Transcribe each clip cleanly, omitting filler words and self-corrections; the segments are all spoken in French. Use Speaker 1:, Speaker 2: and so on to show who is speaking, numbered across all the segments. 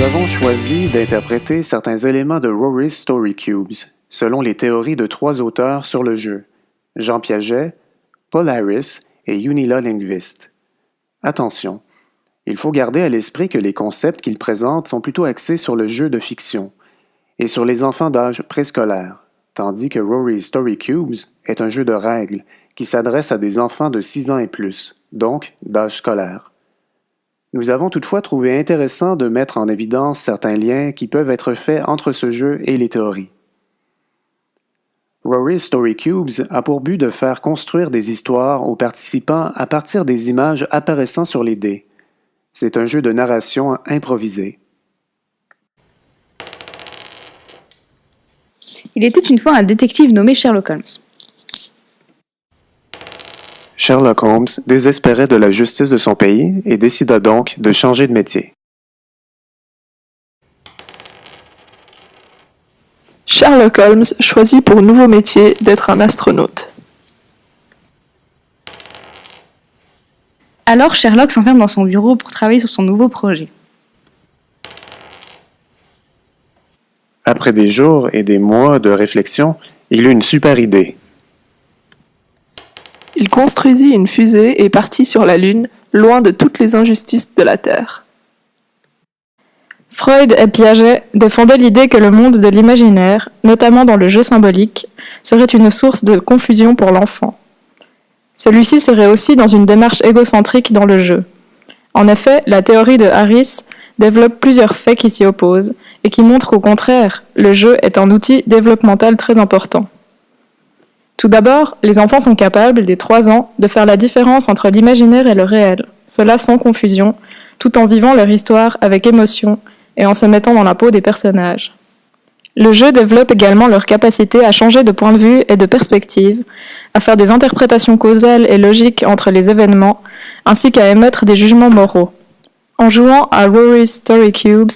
Speaker 1: Nous avons choisi d'interpréter certains éléments de Rory's Story Cubes, selon les théories de 3 auteurs sur le jeu, Jean Piaget, Paul Harris et Unila Lindqvist. Attention, il faut garder à l'esprit que les concepts qu'ils présentent sont plutôt axés sur le jeu de fiction et sur les enfants d'âge préscolaire, tandis que Rory's Story Cubes est un jeu de règles qui s'adresse à des enfants de 6 ans et plus, donc d'âge scolaire. Nous avons toutefois trouvé intéressant de mettre en évidence certains liens qui peuvent être faits entre ce jeu et les théories. Rory's Story Cubes a pour but de faire construire des histoires aux participants à partir des images apparaissant sur les dés. C'est un jeu de narration improvisé.
Speaker 2: Il était une fois un détective nommé Sherlock Holmes.
Speaker 1: Sherlock Holmes désespérait de la justice de son pays et décida donc de changer de métier.
Speaker 3: Sherlock Holmes choisit pour nouveau métier d'être un astronaute.
Speaker 2: Alors Sherlock s'enferme dans son bureau pour travailler sur son nouveau projet.
Speaker 1: Après des jours et des mois de réflexion, il eut une super idée.
Speaker 3: Il construisit une fusée et partit sur la Lune, loin de toutes les injustices de la Terre.
Speaker 2: Freud et Piaget défendaient l'idée que le monde de l'imaginaire, notamment dans le jeu symbolique, serait une source de confusion pour l'enfant. Celui-ci serait aussi dans une démarche égocentrique dans le jeu. En effet, la théorie de Harris développe plusieurs faits qui s'y opposent et qui montrent qu'au contraire, le jeu est un outil développemental très important. Tout d'abord, les enfants sont capables, dès 3 ans, de faire la différence entre l'imaginaire et le réel, cela sans confusion, tout en vivant leur histoire avec émotion et en se mettant dans la peau des personnages. Le jeu développe également leur capacité à changer de point de vue et de perspective, à faire des interprétations causales et logiques entre les événements, ainsi qu'à émettre des jugements moraux. En jouant à Rory's Story Cubes,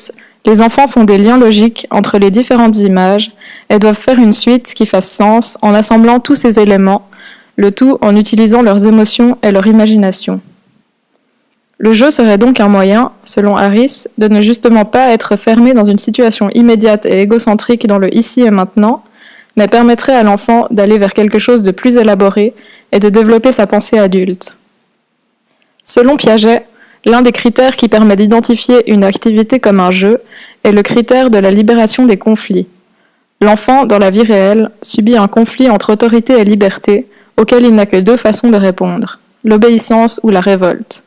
Speaker 2: les enfants font des liens logiques entre les différentes images et doivent faire une suite qui fasse sens en assemblant tous ces éléments, le tout en utilisant leurs émotions et leur imagination. Le jeu serait donc un moyen, selon Harris, de ne justement pas être fermé dans une situation immédiate et égocentrique dans le ici et maintenant, mais permettrait à l'enfant d'aller vers quelque chose de plus élaboré et de développer sa pensée adulte. Selon Piaget, l'un des critères qui permet d'identifier une activité comme un jeu est le critère de la libération des conflits. L'enfant, dans la vie réelle, subit un conflit entre autorité et liberté, auquel il n'a que 2 façons de répondre, l'obéissance ou la révolte.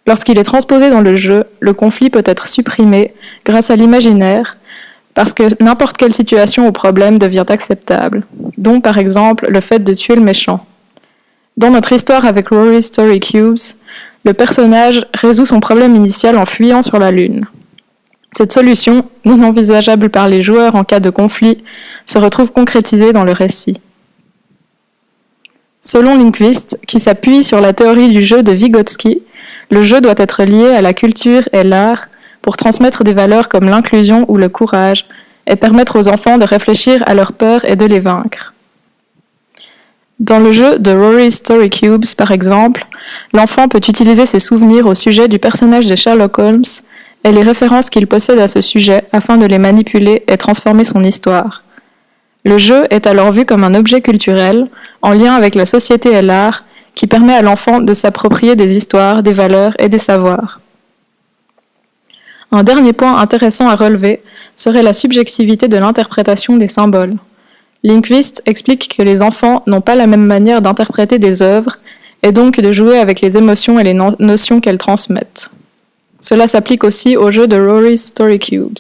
Speaker 2: Lorsqu'il est transposé dans le jeu, le conflit peut être supprimé grâce à l'imaginaire, parce que n'importe quelle situation ou problème devient acceptable, dont par exemple le fait de tuer le méchant. Dans notre histoire avec Rory's Story Cubes, le personnage résout son problème initial en fuyant sur la Lune. Cette solution, non envisageable par les joueurs en cas de conflit, se retrouve concrétisée dans le récit. Selon Lindqvist, qui s'appuie sur la théorie du jeu de Vygotsky, le jeu doit être lié à la culture et l'art pour transmettre des valeurs comme l'inclusion ou le courage et permettre aux enfants de réfléchir à leurs peurs et de les vaincre. Dans le jeu de Rory's Story Cubes, par exemple, l'enfant peut utiliser ses souvenirs au sujet du personnage de Sherlock Holmes et les références qu'il possède à ce sujet afin de les manipuler et transformer son histoire. Le jeu est alors vu comme un objet culturel, en lien avec la société et l'art, qui permet à l'enfant de s'approprier des histoires, des valeurs et des savoirs. Un dernier point intéressant à relever serait la subjectivité de l'interprétation des symboles. Lindqvist explique que les enfants n'ont pas la même manière d'interpréter des œuvres et donc de jouer avec les émotions et les notions qu'elles transmettent. Cela s'applique aussi au jeu de Rory's Story Cubes.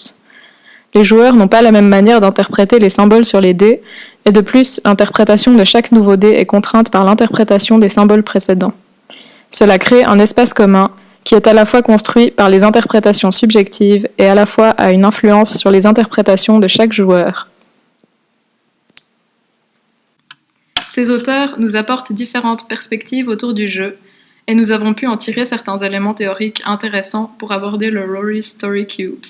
Speaker 2: Les joueurs n'ont pas la même manière d'interpréter les symboles sur les dés, et de plus, l'interprétation de chaque nouveau dé est contrainte par l'interprétation des symboles précédents. Cela crée un espace commun qui est à la fois construit par les interprétations subjectives et à la fois a une influence sur les interprétations de chaque joueur. Ces auteurs nous apportent différentes perspectives autour du jeu, et nous avons pu en tirer certains éléments théoriques intéressants pour aborder le Rory's Story Cubes.